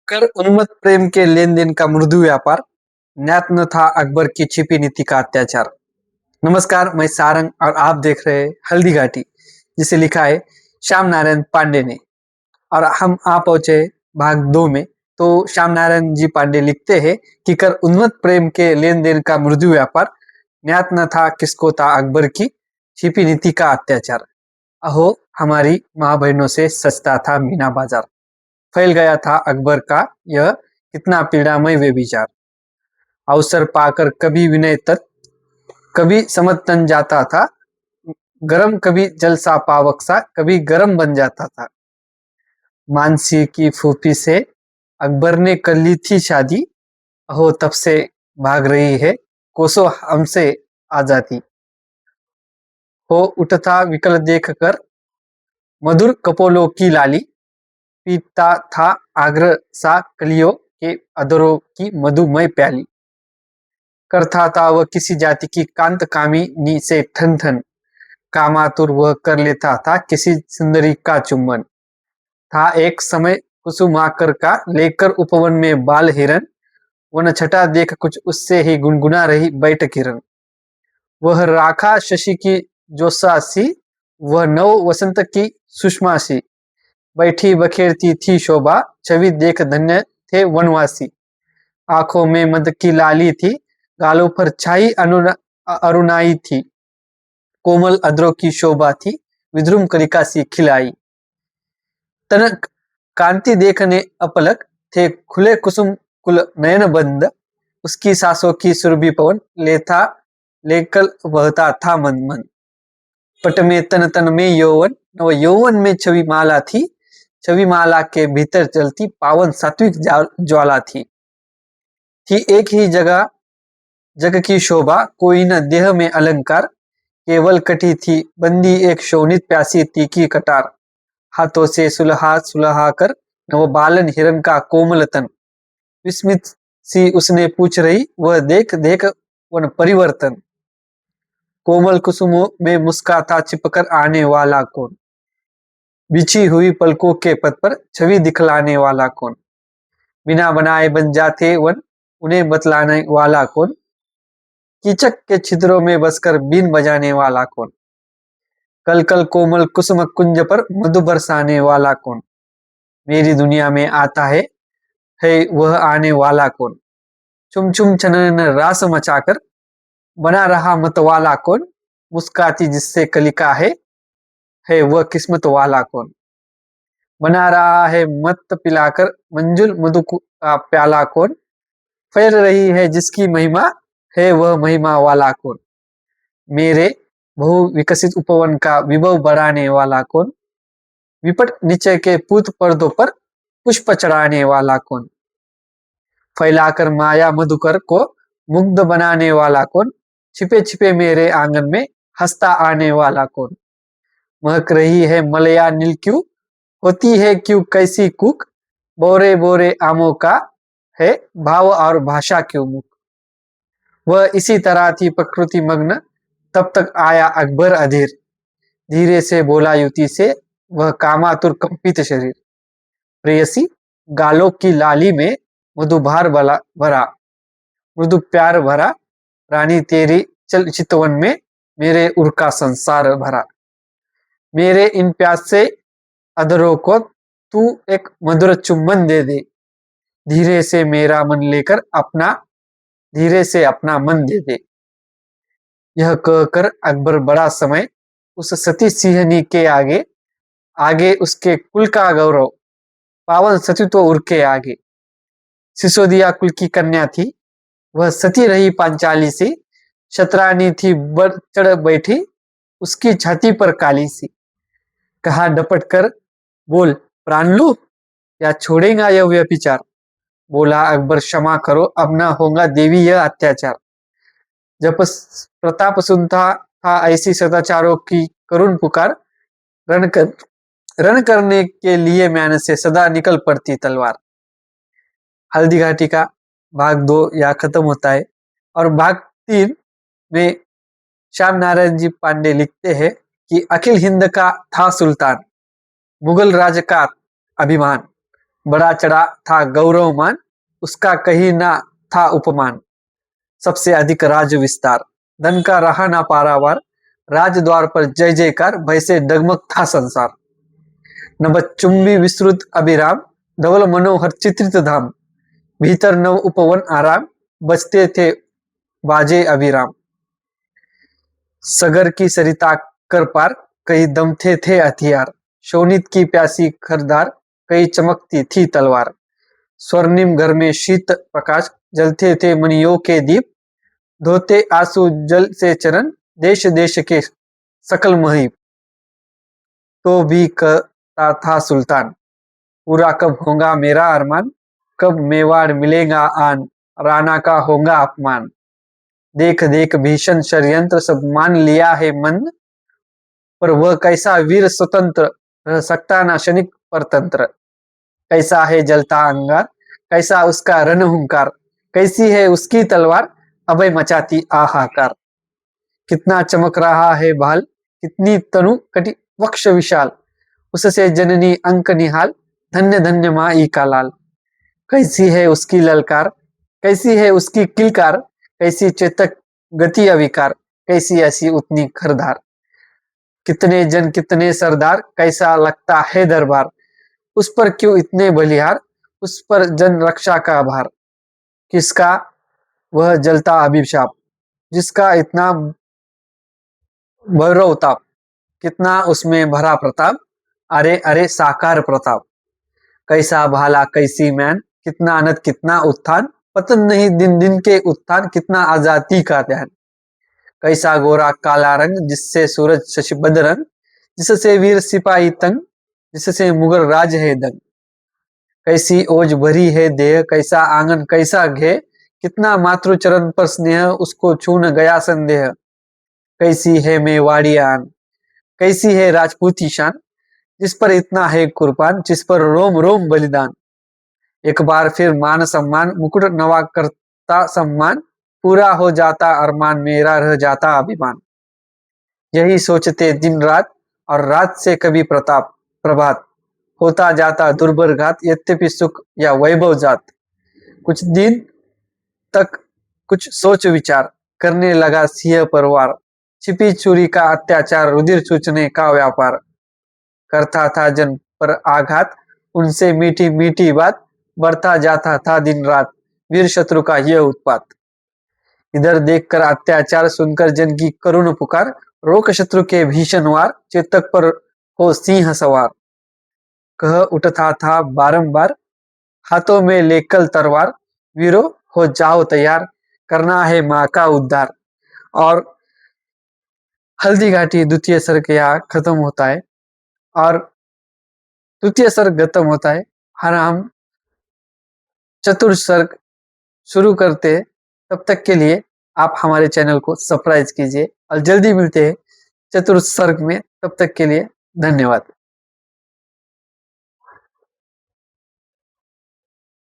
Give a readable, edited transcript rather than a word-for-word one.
कर उन्मत्त प्रेम के लेन देन का मृदु व्यापार, ज्ञात न था अकबर की छिपी नीति का अत्याचार। नमस्कार, मैं सारंग और आप देख रहे हैं हल्दी घाटी, जिसे लिखा है श्याम नारायण पांडे ने। और हम आ पहुंचे भाग 2 में। तो श्याम नारायण जी पांडे लिखते हैं कि कर उन्मत्त प्रेम के लेन देन का मृदु व्यापार, ज्ञात न था किसको था अकबर की छिपी नीति का अत्याचार। अहो हमारी माँ बहनों से सस्ता था मीना बाजार, फैल गया था अकबर का यह कितना पीड़ामय व्यभिचार। अवसर पाकर कभी विनय तत्, कभी समत तन जाता था, गरम कभी जलसा पावक सा, कभी गरम बन जाता था। मानसी की फूफी से अकबर ने कर ली थी शादी, अहो तब से भाग रही है कोसों हमसे आजादी। हो उठता विकल देख कर मधुर कपोलों की लाली, पीता था आग्रह सा कलियों के अधरों की मधुमय प्याली। करता था वह किसी जाति की कांत कामिनी से ठन ठन, कामातुर वह कर लेता था किसी सुंदरी का चुम्बन। था एक समय कुसुमाकर का लेकर उपवन में बाल हिरन, वन छटा देख कुछ उससे ही गुनगुना रही बैठ किरण। वह राखा शशि की जोसा सी, वह नव वसंत की सुषमा सी, बैठी बखेरती थी शोभा, छवि देख धन्य थे वनवासी। आंखों में मद की लाली थी, गालों पर छाई अरुणाई थी, कोमल अधरों की शोभा थी, विद्रुम कलिका सी खिलाई। तनक कांति देखने अपलक, थे खुले कुसुम कुल नयन बंद, उसकी सांसों की सुरभि पवन लेता लेकर बहता था मन मन। पट में तन तन में यौवन, नव यौवन में छवि माला थी, छवि माला के भीतर चलती पावन सात्विक ज्वाला थी एक ही जगह जग की शोभा, कोई न देह में अलंकार, केवल कटी थी बंदी एक शोणित प्यासी तीखी कटार। हाथों से सुलहा सुलहा कर नव बालन हिरन का कोमल तन, विस्मित सी उसने पूछ रही वह देख देख वन परिवर्तन। कोमल कुसुमों में मुस्काता छिपकर आने वाला कौन, बिछी हुई पलकों के पथ पर छवि दिखलाने वाला कौन। बिना बनाए बन जाते वन, उन्हें बतलाने वाला कौन। कीचक के छिद्रों में बसकर बीन बजाने वाला कौन। कल कल कोमल कुसुम कुंज पर मधु बरसाने वाला कौन। मेरी दुनिया में आता है वह आने वाला कौन। छुम छुम छनन रास मचाकर बना रहा मत वाला कौन। मुस्काती जिससे कलिका है वह किस्मत वाला कौन। बना रहा है मत पिलाकर मंजुल मधु का प्याला कौन। फैल रही है जिसकी महिमा है वह महिमा वाला कौन। मेरे बहु विकसित उपवन का विभव बढ़ाने वाला कौन। विपट नीचे के पूत पर्दों पर पुष्प चढ़ाने वाला कौन। फैलाकर माया मधुकर को मुग्ध बनाने वाला कौन। छिपे छिपे मेरे आंगन में हंसता आने वाला कौन। महक रही है मलया नील क्यों, होती है क्यों कैसी कुक, बोरे बोरे आमों का है भाव और भाषा क्यों मुख। वह इसी तरह थी प्रकृति मग्न, तब तक आया अकबर अधीर, धीरे से बोला युति से वह कामातुर कंपित शरीर। प्रेयसी गालों की लाली में मधुभार भरा, मृदु प्यार भरा, रानी तेरी चल चितवन में मेरे उर का संसार भरा। मेरे इन प्यासे अधरों को तू एक मधुर चुम्बन दे दे, धीरे से मेरा मन लेकर अपना, धीरे से अपना मन दे दे। यह कहकर अकबर बड़ा समय उस सती सिंहनी के आगे, आगे उसके कुल का गौरव, पावन सतीत्व उर के आगे। सिसोदिया कुल की कन्या थी वह, सती रही पांचाली सी, शतरानी थी बढ़ चढ़ बैठी उसकी छाती पर काली सी। कहा डपट कर बोल प्राण लू या छोड़ेगा यह व्यभिचार। बोला अकबर क्षमा करो अब ना होगा देवी यह अत्याचार। जब प्रताप सुनता था ऐसी सदाचारों की करुण पुकार, रण कर रण करने के लिए मैंने से सदा निकल पड़ती तलवार। हल्दी घाटी का भाग 2 यहाँ खत्म होता है। और भाग 3 में श्याम नारायण जी पांडे लिखते हैं कि अखिल हिंद का था सुल्तान, मुगल राज का अभिमान, बड़ा चढ़ा था गौरवमान, उसका कहीं ना था उपमान। सबसे अधिक राज विस्तार, धन का रहा ना पारावार, राजद्वार पर जय जयकार, भय से डगमग था संसार। नभचुंबी विस्तृत अभिराम, धवल मनोहर चित्रित धाम, भीतर नव उपवन आराम, बजते थे बाजे अभिराम। सगर की सरिता कर पार, कई दमते थे हथियार, शोणित की प्यासी खरदार, कई चमकती थी तलवार। स्वर्णिम घर में शीत प्रकाश, जलते थे मणियों के दीप, धोते आंसू जल से चरण, देश देश के सकल महीप। तो भी कहता था सुल्तान, पूरा कब होगा मेरा अरमान, कब मेवाड़ मिलेगा आन, राणा का होगा अपमान। देख देख भीषण षड्यंत्र सब मान लिया है मन, पर वह कैसा वीर स्वतंत्र, रह सकता ना क्षणिक परतंत्र। कैसा है जलता अंगार, कैसा उसका रणहुंकार, कैसी है उसकी तलवार, अभय मचाती आहाकार। कितना चमक रहा है भाल, कितनी तनु कटी वक्ष विशाल, उससे जननी अंक निहाल, धन्य धन्य माई का लाल। कैसी है उसकी ललकार, कैसी है उसकी किलकार, कैसी चेतक गति अविकार, कैसी ऐसी उतनी खरधार। कितने जन कितने सरदार, कैसा लगता है दरबार, उस पर क्यों इतने बलिहार, उस पर जन रक्षा का भार। किसका वह जलता अभिशाप, जिसका इतना भैरव ताप, कितना उसमें भरा प्रताप, अरे अरे साकार प्रताप। कैसा भाला कैसी मैन, कितना अनंत कितना उत्थान, पतन नहीं दिन दिन के उत्थान, कितना आजादी का ध्यान। कैसा गोरा काला रंग, जिससे सूरज शशि बदरंग, जिससे वीर सिपाही तंग, जिससे मुगल राज है दंग। कैसी ओज भरी है देह, कैसा आंगन कैसा घे, कितना मातृ चरण पर स्नेह, उसको छू न गया संदेह। कैसी है मेवाड़ी आन, कैसी है राजपूती शान, जिस पर इतना है कुर्बान, जिस पर रोम रोम बलिदान। एक बार फिर मान सम्मान, मुकुट नवा करता सम्मान, पूरा हो जाता अरमान, मेरा रह जाता अभिमान। यही सोचते दिन रात, और रात से कभी प्रताप प्रभात, होता जाता दुर्भर घात, यद्यपि सुख या वैभव जात। कुछ दिन तक कुछ सोच विचार, करने लगा सिंह परवार, छिपी चोरी का अत्याचार, रुधिर चूचने का व्यापार। करता था जन पर आघात, उनसे मीठी मीठी बात, बढ़ता जाता था दिन रात, वीर शत्रु का यह उत्पात। इधर देखकर अत्याचार, सुनकर जन की करुण पुकार, रोक शत्रु के भीषण वार, चेतक पर हो सिंह सवार। कह उठता था बारंबार, हाथों में लेकर तलवार, वीरो हो जाओ तैयार, करना है माँ का उद्धार। और हल्दी घाटी द्वितीय सर्ग यहाँ खत्म होता है, और तृतीय सर्ग खत्म होता है। हर हम चतुर्थ सर्ग शुरू करते हैं, तब तक के लिए आप हमारे चैनल को सब्सक्राइब कीजिए और जल्दी मिलते हैं चतुर्थ सर्ग में। तब तक के लिए धन्यवाद।